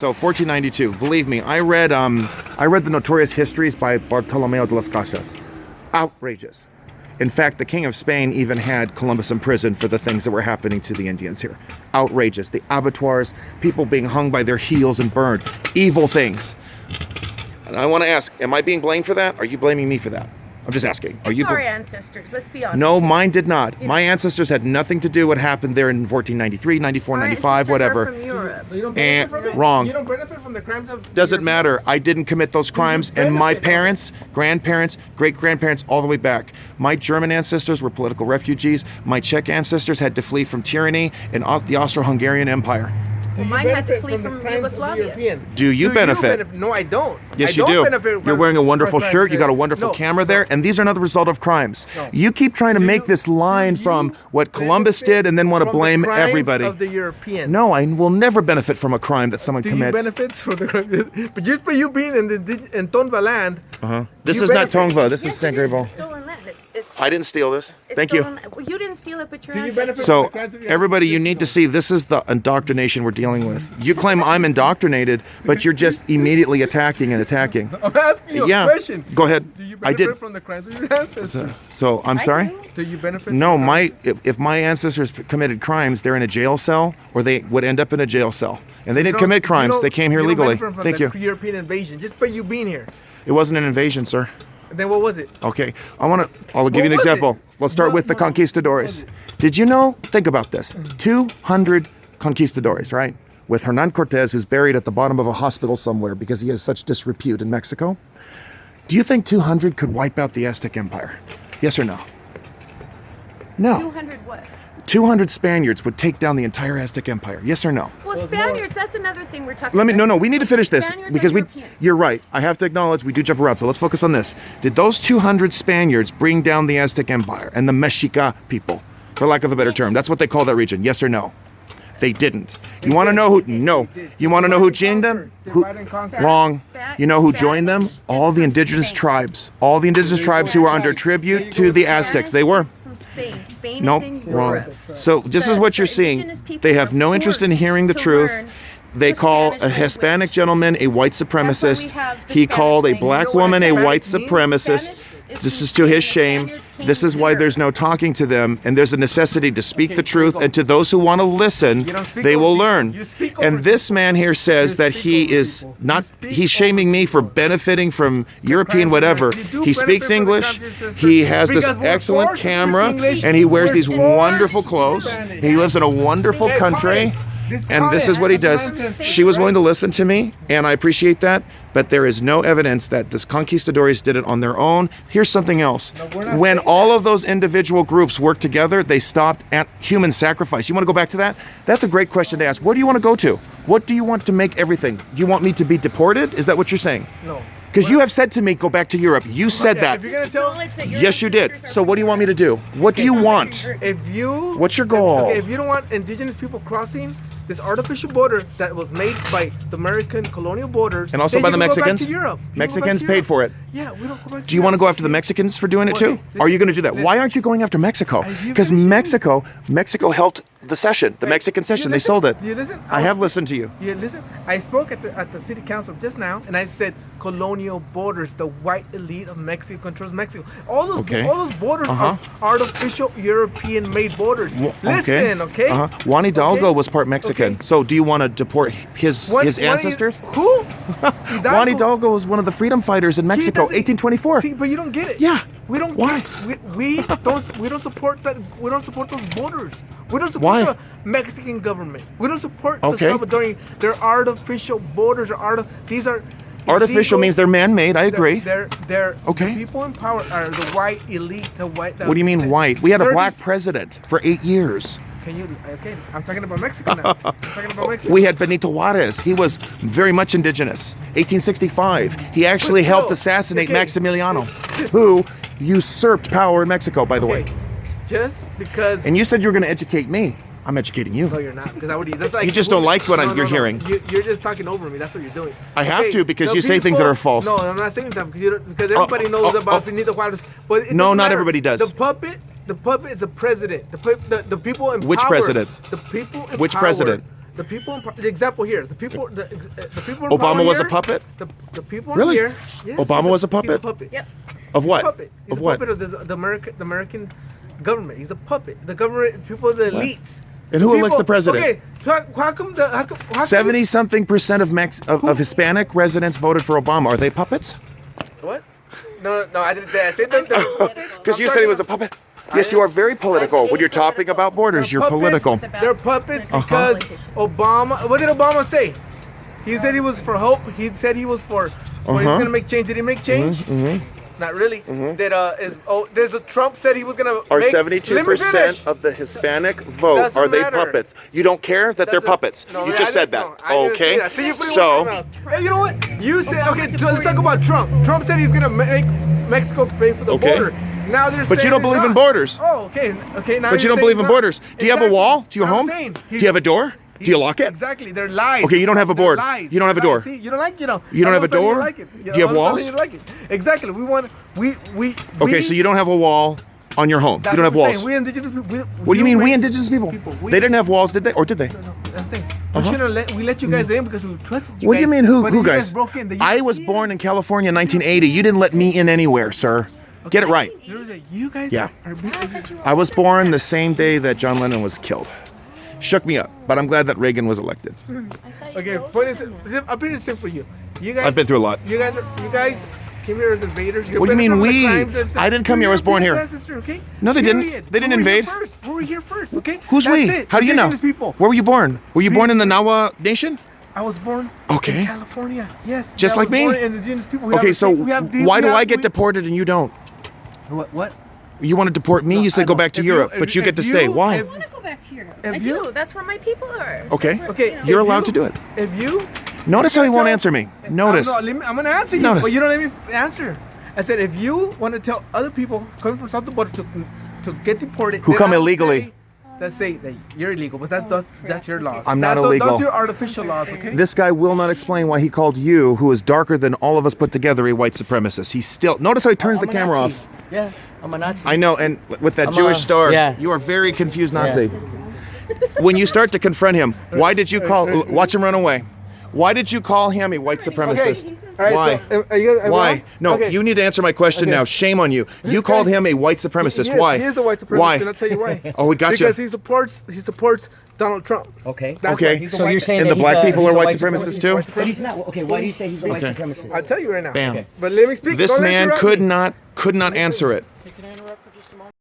So 1492. Believe me, I read the Notorious Histories by Bartolomeo de las Casas. Outrageous. In fact, the King of Spain even had Columbus in prison for the things that were happening to the Indians here. Outrageous. The abattoirs, people being hung by their heels and burned. Evil things. And I want to ask, am I being blamed for that? Are you blaming me for that? I'm just asking. Are you? Our ancestors, let's be honest. No, mine did not. My ancestors had nothing to do with what happened there in 1493, 94, 95, whatever. Our ancestors are from Europe. You don't benefit from it? Wrong. You don't benefit from the crimes of... Doesn't matter. I didn't commit those crimes, and my parents, grandparents, great-grandparents, all the way back. My German ancestors were political refugees. My Czech ancestors had to flee from tyranny in the Austro-Hungarian Empire. Do you Mine had to benefit flee from the from crimes of the Yugoslavia. European? Do you benefit? No, I don't. Yes, I you don't do. benefit You're from- wearing a wonderful from shirt. You got a crimes. wonderful No, camera there, and these are not the result of crimes. No. You keep trying to make this line from what Columbus did and then want to From the blame crimes everybody. of the European. No, I will never benefit from a crime that someone Do commits. you benefit from the crimes? But just by you being in Tonva land. This you is not benefit. Tongva. This Yes, is San it is. Gabriel. It's stolen land. It's I didn't steal this. Thank you. stolen, well, you didn't steal it, but your Do you ancestors. benefit So, from the crimes of your everybody, you ancestors? need to see this is the indoctrination we're dealing with. You claim I'm indoctrinated, but you're just immediately attacking and attacking. I'm asking you Yeah. a question. Go ahead. Do you I benefit did. from the crimes of your ancestors? So, I'm sorry? do. Do you benefit? No, from the crimes? if my ancestors committed crimes, they're in a jail cell, or they would end up in a jail cell. And they didn't commit crimes. They came here you don't legally. benefit from Thank you. the European invasion, just by you being here. It wasn't an invasion, sir. Then what was it? Okay, I'll give you an was example. it? Let's start with the What was conquistadores. it? Did you know, think about this, 200 conquistadores, right? With Hernan Cortez, who's buried at the bottom of a hospital somewhere because he has such disrepute in Mexico. Do you think 200 could wipe out the Aztec Empire? Yes or no? No. 200 what? 200 Spaniards would take down the entire Aztec Empire. Yes or no? Well, Spaniards, that's another thing we're talking Let me, about. no, we need to finish this Spaniards because are Europeans. you're right. I have to acknowledge we do jump around. So let's focus on this. Did those 200 Spaniards bring down the Aztec Empire and the Mexica people, for lack of a better term? That's what they call that region. Yes or no? They didn't. You want to know who? No. You want to know who joined them? Who? Wrong. You know who joined them? All the indigenous tribes. All the indigenous tribes who were under tribute to the Aztecs. They were. From Spain. Spain Nope, is in wrong. Europe. So this is what you're seeing. indigenous people They have were no interest in forced hearing the to truth. learn They the call Spanish a Hispanic language. gentleman a white That's supremacist. why we have the He Spanish called a language. black You know what woman a Hispanic white means? supremacist. Spanish is This from is to his Spain. shame. The Spaniards came This is to why Europe. there's no talking to them, and there's a necessity to speak the truth. people. And to those who want to listen, You don't speak they over will people. learn. You speak over And this man here says You that speak he over is people. not. You speak He's shaming over me for people. benefiting from European crimes of whatever. yours. You do He benefit speaks from the English. crimes of your sisters. He has this Because we're excellent forced to speak camera, English. and he wears We're these forced wonderful to clothes. speak Spanish. He lives in a wonderful Hey, country. Colin, And this is what he does. She was willing to listen to me, and I appreciate that. But there is no evidence that this conquistadores did it on their own. Here's something else. we're not When saying all of those individual groups worked together, they stopped at human sacrifice. You want to go back to that? That's a great question to ask. Where do you want to go to? What do you want to make everything? Do you want me to be deported? Is that what you're saying? No. Because you have said to me, go back to Europe. You said Yeah, that. if you're gonna tell, Acknowledge that your Yes, you did. ancestors are So what do you want me to do? What do you want? if you What's your goal? Okay, if you don't want indigenous people crossing this artificial border that was made by the American colonial borders, And also then by you the can go back Mexicans? to Europe. You can go back Mexicans to paid Europe. for it. Yeah, we don't go back to Do you want to Europe. go after the Mexicans for doing it too? Okay, Are you going to do that? listen. Why aren't you going after Mexico? you Because finished? Mexico helped the session, the Mexican session. They listen? sold it. Do you listen? I have listened to you. You listen. I spoke at the city council just now, and I said colonial borders. The white elite of Mexico controls Mexico. All those borders Uh-huh. are artificial European-made borders. Listen, okay? Juan Hidalgo Okay? was part Mexican. Okay. So do you want to deport his ancestors? Who? Juan Hidalgo was one of the freedom fighters in Mexico, doesn't- 1824. See, but you don't get it. Yeah. We don't Why? get it. We don't support that. We don't support those borders. We don't support Why? the Mexican government. We don't support Okay. the Salvadorian. They're artificial borders. These are Artificial illegal- means they're man-made. I agree. They're Okay. The people in power are the white elite. The white. What do you mean white? We had a they're black these- president for 8 years. Can you? Okay, I'm talking about Mexico now. I'm talking about Mexico. We had Benito Juarez. He was very much indigenous. 1865. He actually still, helped assassinate okay, Maximiliano, just- who usurped power in Mexico, by the way. Okay, just because. And you said you were going to educate me. I'm educating you. No, you're not. Because I already. That's like You just don't like what you're hearing. You're just talking over me. That's what you're doing. I have Okay, to because the you say things that people- are false. No, I'm not saying that because everybody knows about Benito Juarez. But it No, doesn't not matter. everybody does. The puppet is the president. The people in Which power. president? The people in Which power. president? The people. The example here. The people. The people. In Obama power was a here, puppet? The people Really? here. Yes, Obama was a puppet? He's a puppet. Yep. Of what? He's a puppet. He's Of a what? puppet of the American government. He's a puppet. The government. People. The What? elites. And who The elects the president? Okay. So how come the? How come 70-something% of Hispanic residents voted for Obama. Are they puppets? What? No, I didn't say that. Because you said he was a puppet. Yes, you are very political. When you're talking about borders, you're Puppets. political. They're puppets because Obama. What did Obama say? He said he was for hope. He said he was for. He's gonna make change. Did he make change? Not really. There's a Trump said he was gonna. Are make, 72% of the Hispanic vote, Doesn't are they matter. puppets? You don't care that they're Doesn't- puppets. No, You I just said didn't- that. no, I didn't Okay. say that. See, you're putting So, words in my mouth. Hey, you know what? You said okay. Let's talk about Trump. Trump said he's gonna make Mexico pay for the Okay. border. Now they're but saying you don't it's believe in not. borders. Oh, okay. Now But you you're don't saying believe in it's not. borders. Do you have a Exactly. wall to your I'm home? saying Do you have a door? Do you lock it? Exactly. They're lies. Okay, you don't have a They're board. lies. You don't have a They're door. lies. See, you don't like, You don't have a door? You like it. Do you have all of a sudden walls? You like it. Exactly. We. Okay, so you don't have a wall on your home. That's You don't have what I'm walls. saying. We indigenous people. What do you mean, we indigenous people? we- They didn't have walls, did they? Or did they? No, that's the thing. We let you guys in because we trusted you What do guys. you mean, who But you guys? broke in. I was born in California in 1980. You didn't let me in anywhere, sir. Get it right. You guys Yeah. are I was born the same day that John Lennon was killed. Shook me up, but I'm glad that Reagan was elected. okay. I've been simple for you. You guys. I've been through a lot. You guys came here as invaders. You're What do you mean benefiting we? from the crimes of- I didn't come here, I was born here. Ancestor, okay? No, they didn't. Period. They didn't We were here invade. first. We were here first, okay? Who's That's we? it. How do you know? Indigenous people. Where were you born? Were you born in the Nawa Nation? I was born Okay. in California. Yes. Just I like was me? born in indigenous people. We Okay, have so why do I get deported? deported and you don't? What? You want to deport me? You said go back to Europe, but you get to stay. Why? I want to go back to Europe. If I you- do. That's where my people are. Okay. That's where, Okay, you know. You're if allowed you- to do it. If you Notice how he won't tell- answer me. Notice. I'm gonna answer you, Notice. but you don't let me answer. I said if you want to tell other people coming from south of the border to get deported, Who then come I would illegally. say- Let's say that you're illegal, but that's your laws. I'm not That's illegal. Those are your artificial laws, okay? This guy will not explain why he called you, who is darker than all of us put together, a white supremacist. He's still. Notice how he turns the I'm a camera Nazi. off. Yeah, I'm a Nazi. I know, and with that I'm Jewish a- star, yeah. you are very confused Nazi. When you start to confront him, why did you call? Watch him run away. Why did you call him a white supremacist? All right, Why? so, are you guys, Why? No, okay. you need to answer my question Okay. now. Shame on you. You This called guy- him a white supremacist. He is, Why? He is a white supremacist, Why? and I'll tell you why. Oh, we got because you. he supports Donald Trump. Okay. That's Okay. why he's a So white- you're saying And that the black he's a- people he's are a white supremacists too? But he's not. Okay, why do you say he's a white Okay. supremacist? I'll tell you right now. Bam. But let me speak. This Don't man interrupt could me. not answer it. Can I interrupt for just a moment?